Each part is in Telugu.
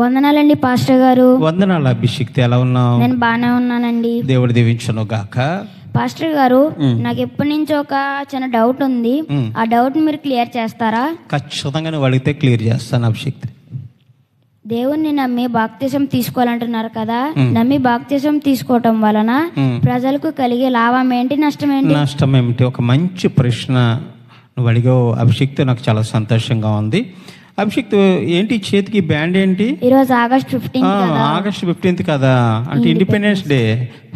వందనాలండి పాస్టర్ గారు. వందనాలు అభిషిక్తి, ఎలా ఉన్నావు? నేను బాగానే ఉన్నానండి. దేవుడు దీవించును గాక. పాస్టర్ గారు, నాకు ఎప్పటి నుంచి ఒక చిన్న డౌట్ ఉంది. ఆ డౌట్ మీరు క్లియర్ చేస్తారా? ఖచ్చితంగా నువ్వు అడిగితే క్లియర్ చేస్తాను అభిషిక్తి. దేవుణ్ణి నమ్మి బాప్తిసం తీసుకోవాలంటున్నారు కదా, నమ్మి బాప్తిసం తీసుకోవటం వలన ప్రజలకు కలిగే లాభం ఏంటి, నష్టం ఏంటి? నష్టం ఏమిటి? ఒక మంచి ప్రశ్న నువ్వు అడిగావు అభిషిక్తి, నాకు చాలా సంతోషంగా ఉంది. అభిషిక్తు, ఏంటి చేతికి బ్యాండ్ ఏంటి? ఈరోజు ఆగస్ట్ 15. ఆగస్ట్ 15 కదా, అంటే independence day.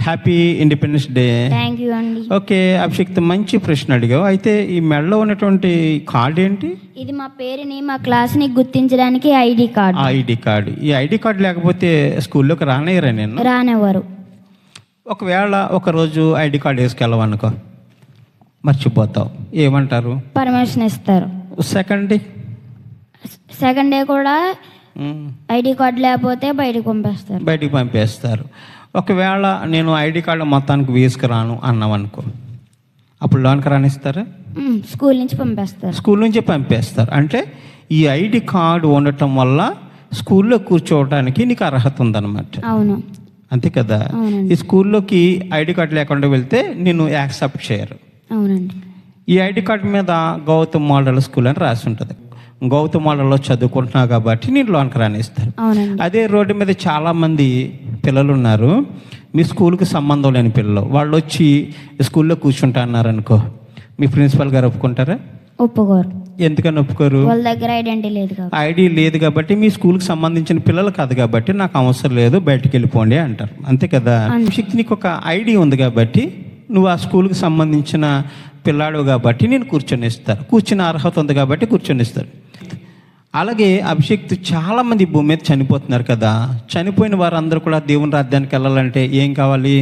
Happy independence day. Thank you అండి. ఓకే అభిషిక్తు, మంచి ప్రశ్న అడిగావు. అయితే ఈ మెడలో ఉన్నటువంటి కార్డు ఏంటి? ఇది మా పేరుని, మా క్లాస్ని గుర్తించడానికి ఐడి కార్డు. ID card. ఈ ఐడి కార్డు లేకపోతే స్కూల్లోకి రానేయరా? నేను రానివ్వరు. ఒకవేళ ఒకరోజు ఐడి కార్డు వేసుకెళ్ళవనుకో, మర్చిపోతావు, ఏమంటారు? పర్మిషన్ ఇస్తారు. సెకండ్ డే కూడా ఐడి కార్డు లేకపోతే బయటికి పంపేస్తారు. ఒకవేళ నేను ఐడి కార్డు మొత్తానికి వేసుకురాను అన్నావనుకో, అప్పుడు లోనికి రానిస్తారా? స్కూల్ నుంచి పంపేస్తారు. స్కూల్ నుంచి పంపేస్తారు. అంటే ఈ ఐడి కార్డు ఉండటం వల్ల స్కూల్లో కూర్చోవడానికి నీకు అర్హత ఉందన్నమాట. అవును, అంతే కదా. ఈ స్కూల్లోకి ఐడి కార్డు లేకుండా వెళ్తే నిన్ను యాక్సెప్ట్ చేయరు. అవునండి. ఈ ఐడి కార్డు మీద గౌతమ్ మోడల్ స్కూల్ అని రాసి ఉంటుంది. గౌతమ్ మోడల్లో చదువుకుంటున్నావు కాబట్టి నేను లోనికి రానిస్తారు. అదే రోడ్డు మీద చాలామంది పిల్లలు ఉన్నారు, మీ స్కూల్కి సంబంధం లేని పిల్లలు, వాళ్ళు వచ్చి స్కూల్లో కూర్చుంటా అన్నారనుకో, మీ ప్రిన్సిపల్ గారు ఒప్పుకుంటారా? ఒప్పుకోరు. ఎందుకని ఒప్పుకోరు? వాళ్ళ దగ్గర ఐడి లేదు కాబట్టి, మీ స్కూల్కి సంబంధించిన పిల్లలు కాదు కాబట్టి నాకు అవసరం లేదు, బయటికి వెళ్ళిపోండి అంటారు. అంతే కదా. శక్తి, నీకు ఒక ఐడి ఉంది కాబట్టి నువ్వు ఆ స్కూల్కి సంబంధించిన పిల్లాడు కాబట్టి నేను కూర్చొనిస్తారు. కూర్చున్న అర్హత ఉంది కాబట్టి కూర్చొనిస్తారు. అలాగే అభిషేక్తు, చాలామంది భూమి మీద చనిపోతున్నారు కదా, చనిపోయిన వారందరూ కూడా దేవుని రాజ్యానికి వెళ్ళాలంటే ఏం కావాలి?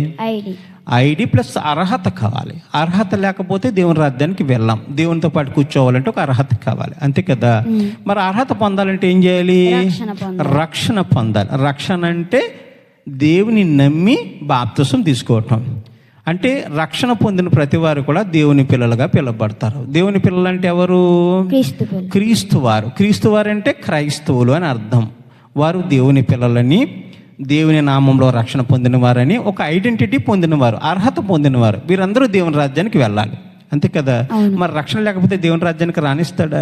ఐడి ప్లస్ అర్హత కావాలి. అర్హత లేకపోతే దేవుని రాజ్యానికి వెళ్ళాం. దేవునితో పాటు కూర్చోవాలంటే ఒక అర్హత కావాలి. అంతే కదా. మరి అర్హత పొందాలంటే ఏం చేయాలి? రక్షణ పొందాలి. రక్షణ అంటే దేవుని నమ్మి బాప్తిసం తీసుకోవటం. అంటే రక్షణ పొందిన ప్రతి వారు కూడా దేవుని పిల్లలుగా పిలువబడతారు. దేవుని పిల్లలు అంటే ఎవరు? క్రీస్తువారు. క్రీస్తువారు అంటే క్రైస్తవులు అని అర్థం. వారు దేవుని పిల్లలని, దేవుని నామంలో రక్షణ పొందినవారని ఒక ఐడెంటిటీ పొందినవారు, అర్హత పొందినవారు. వీరందరూ దేవుని రాజ్యానికి వెళ్ళాలి. అంతే కదా. మరి రక్షణ లేకపోతే దేవుని రాజ్యానికి రానిస్తాడా?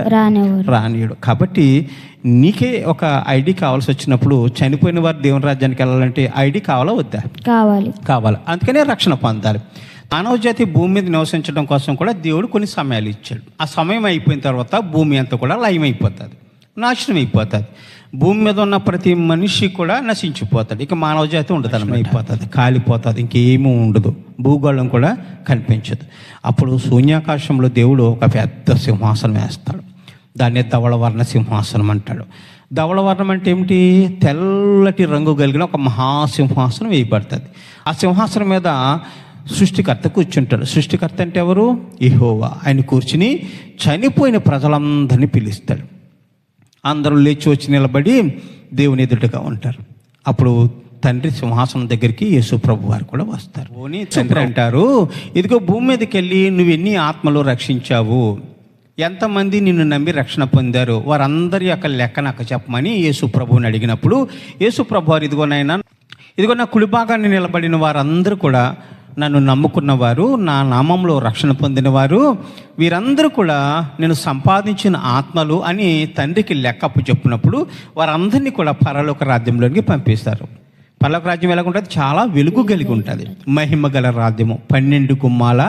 రానియడు. కాబట్టి నీకే ఒక ఐడి కావాల్సి వచ్చినప్పుడు, చనిపోయిన వారు దేవుని రాజ్యానికి వెళ్ళాలంటే ఐడి కావాలా వద్దా? కావాలి. అందుకనే రక్షణ పొందాలి. మానవ జాతి భూమి మీద నివసించడం కోసం కూడా దేవుడు కొన్ని సమయాలు ఇచ్చాడు. ఆ సమయం అయిపోయిన తర్వాత భూమి అంతా కూడా లయమైపోతుంది, నాశనం అయిపోతుంది. భూమి మీద ఉన్న ప్రతి మనిషి కూడా నశించిపోతాడు. ఇక మానవ జాతి ఉండదు, అయిపోతుంది, కాలిపోతుంది, ఇంకేమీ ఉండదు, భూగోళం కూడా కనిపించదు. అప్పుడు శూన్యాకాశంలో దేవుడు ఒక పెద్ద సింహాసనం వేస్తాడు. దాన్నే ధవళవర్ణ సింహాసనం అంటాడు. ధవళవర్ణం అంటే ఏమిటి? తెల్లటి రంగు కలిగిన ఒక మహాసింహాసనం వేయబడుతుంది. ఆ సింహాసనం మీద సృష్టికర్త కూర్చుంటాడు. సృష్టికర్త అంటే ఎవరు? యెహోవా. ఆయన కూర్చుని చనిపోయిన ప్రజలందరినీ పిలుస్తాడు. అందరూ లేచి వచ్చి నిలబడి దేవుని ఎదుటగా ఉంటారు. అప్పుడు తండ్రి సింహాసనం దగ్గరికి యేసు ప్రభు వారు కూడా వస్తారు. తండ్రి అంటారు, ఇదిగో భూమి మీదకి వెళ్ళి నువ్వు ఎన్ని ఆత్మలు రక్షించావు, ఎంతమంది నిన్ను నమ్మి రక్షణ పొందారు, వారందరి యొక్క లెక్క నాకు చెప్పమని యేసు ప్రభువుని అడిగినప్పుడు, యేసు ప్రభు వారు, ఇదిగో నా కుడి భాగాన్ని నిలబడిన వారందరూ కూడా నన్ను నమ్ముకున్నవారు, నా నామంలో రక్షణ పొందినవారు, వీరందరూ కూడా నేను సంపాదించిన ఆత్మలు అని తండ్రికి లెక్కప్పు చెప్పినప్పుడు వారందరినీ కూడా పరలోక రాజ్యంలోనికి పంపిస్తారు. పరలోక రాజ్యం ఎలా ఉంటుంది? చాలా వెలుగు కలిగి ఉంటుంది, మహిమ గల రాజ్యము, 12 గుమ్మాల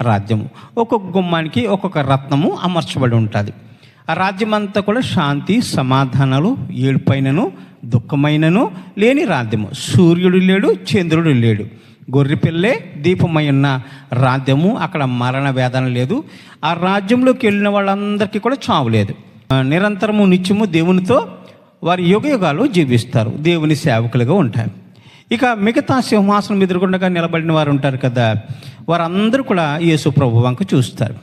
రాజ్యము. ఒక్కొక్క గుమ్మానికి ఒక్కొక్క రత్నము అమర్చబడి ఉంటుంది. ఆ రాజ్యం అంతా కూడా శాంతి సమాధానాలు, ఏడుపైనను దుఃఖమైనను లేని రాజ్యము. సూర్యుడు లేడు, చంద్రుడు లేడు, గొర్రెపిల్లే దీపమై ఉన్న రాజ్యము. అక్కడ మరణ వేదన లేదు. ఆ రాజ్యంలోకి వెళ్ళిన వాళ్ళందరికీ కూడా చావు లేదు. నిరంతరము నిత్యము దేవునితో వారి యుగయుగాలు జీవిస్తారు, దేవుని సేవకులుగా ఉంటారు. ఇక మిగతా సింహాసనం ఎదురుగుండగా నిలబడిన వారు ఉంటారు కదా, వారందరూ కూడా యేసు ప్రభు వంక చూస్తారు.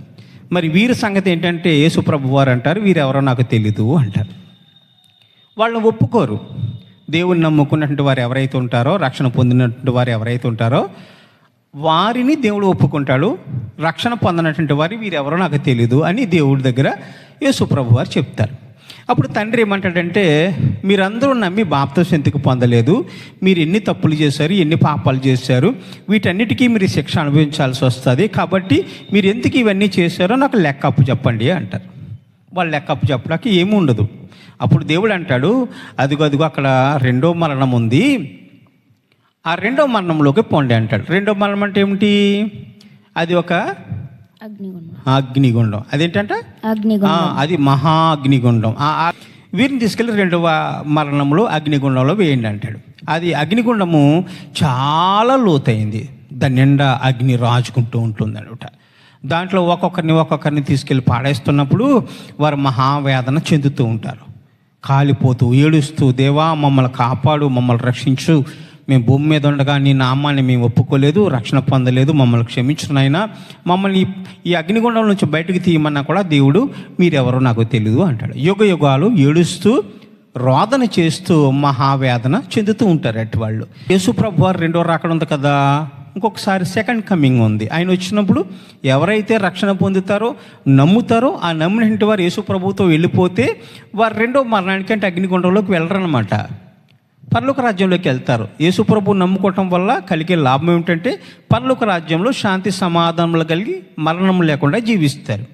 మరి వీరి సంగతి ఏంటంటే, యేసు ప్రభు వారు అంటారు, వీరెవరో నాకు తెలీదు అంటారు. వాళ్ళని ఒప్పుకోరు. దేవుని నమ్ముకున్నటువంటి వారు ఎవరైతే ఉంటారో, రక్షణ పొందినటువంటి వారు ఎవరైతే ఉంటారో వారిని దేవుడు ఒప్పుకుంటాడు. రక్షణ పొందినటువంటి వారు వీరెవరో నాకు తెలీదు అని దేవుడి దగ్గర యేసు ప్రభు వారు చెప్తారు. అప్పుడు తండ్రి ఏమంటాడంటే, మీరందరూ నమ్మి బాప్తిసం ఎందుకు పొందలేదు? మీరు ఎన్ని తప్పులు చేశారు, ఎన్ని పాపాలు చేశారు, వీటన్నిటికీ మీరు శిక్ష అనుభవించాల్సి వస్తుంది. కాబట్టి మీరు ఎందుకు ఇవన్నీ చేశారో నాకు లెక్క అప్పు చెప్పండి అంటారు. వాళ్ళు లెక్క అప్పు చెప్పడానికి ఏమీ ఉండదు. అప్పుడు దేవుడు అంటాడు, అదిగో అక్కడ రెండో మరణం ఉంది, ఆ రెండో మరణంలోకి పోండి అంటాడు. రెండో మరణం అంటే ఏమిటి? అది ఒక అగ్నిగుండం. అదేంటంటే అది మహా అగ్నిగుండం. వీరిని తీసుకెళ్ళి రెండవ మరణంలో అగ్నిగుండంలో వేయండి అంటాడు. అది అగ్నిగుండము చాలా లోతైంది, దాని నిండా అగ్ని రాజుకుంటూ ఉంటుంది అనమాట. దాంట్లో ఒక్కొక్కరిని తీసుకెళ్ళి పాడేస్తున్నప్పుడు వారు మహావేదన చెందుతూ ఉంటారు, కాలిపోతూ ఏడుస్తూ, దేవా మమ్మల్ని కాపాడు, మమ్మల్ని రక్షించు, మేము భూమి మీద ఉండగా నీ నామాన్ని మేము ఒప్పుకోలేదు, రక్షణ పొందలేదు, మమ్మల్ని క్షమించు నాయనా, మమ్మల్ని ఈ అగ్నిగుండం నుంచి బయటకు తీయమన్నా కూడా దేవుడు మీరెవరో నాకు తెలియదు అంటాడు. యుగాలు ఏడుస్తూ రోదన చేస్తూ మహావేదన చెందుతూ ఉంటారు అటు వాళ్ళు. యేసుప్రభు వారు రెండో రాకడ ఉంది కదా, ఇంకొకసారి సెకండ్ కమింగ్ ఉంది. ఆయన వచ్చినప్పుడు ఎవరైతే రక్షణ పొందుతారో, నమ్ముతారో, ఆ నమ్మినటువంటి వారు యేసుప్రభుతో వెళ్ళిపోతే వారు రెండో మరణానికి అంటే అగ్నిగుండంలోకి వెళ్ళరన్నమాట, పరలోక రాజ్యంలోకి వెళ్తారు. యేసుప్రభు నమ్ముకోవటం వల్ల కలిగే లాభం ఏమిటంటే పరలోక రాజ్యంలో శాంతి సమాధానములు కలిగి మరణం లేకుండా జీవిస్తారు.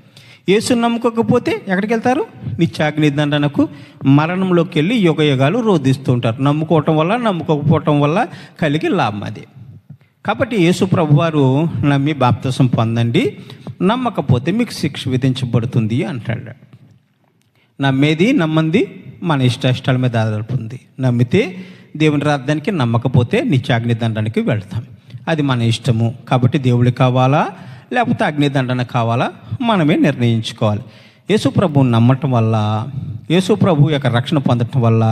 యేసు నమ్ముకోకపోతే ఎక్కడికి వెళ్తారు? నిత్యాగ్ని దండనకు, మరణంలోకి వెళ్ళి యుగాలు రోధిస్తూ ఉంటారు. నమ్ముకోవటం వల్ల నమ్ముకోకపోవటం వల్ల కలిగే లాభం అది. కాబట్టి యేసు ప్రభువారు నమ్మి బాప్తిసం పొందండి, నమ్మకపోతే మీకు శిక్ష విధించబడుతుంది అంటాడు. నమ్మంది మన ఇష్టాల మీద ఆధారపడుతుంది. నమ్మితే దేవుని రాజ్యానికి, నమ్మకపోతే నిత్యాగ్ని దండానికి వెళ్తాం. అది మన ఇష్టము. కాబట్టి దేవుడు కావాలా లేకపోతే అగ్నిదండన కావాలా మనమే నిర్ణయించుకోవాలి. యేసుప్రభువుని నమ్మటం వల్ల, యేసుప్రభు యొక్క రక్షణ పొందటం వల్ల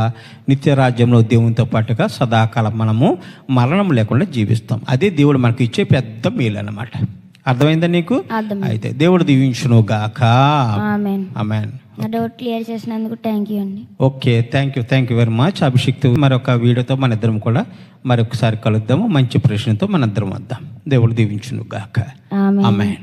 నిత్య రాజ్యంలో దేవునితో పాటుగా సదాకాలం మనము మరణం లేకుండా జీవిస్తాం. అదే దేవుడు మనకు ఇచ్చే పెద్ద మేలు అన్నమాట. అర్థమైందా నీకు? అయితే దేవుడు దీవించును గాక. ఆమేన్. నా డౌట్ క్లియర్ చేసినందుకు థ్యాంక్ యూ అండి. Okay, thank you very much. Abhishek మరొక వీడియోతో మన ఇద్దరం కూడా మరొకసారి కలుద్దాము. మంచి ప్రశ్నతో మన ఇద్దరం వద్దాం. దేవుడు దీవించును గాక. ఆమేన్.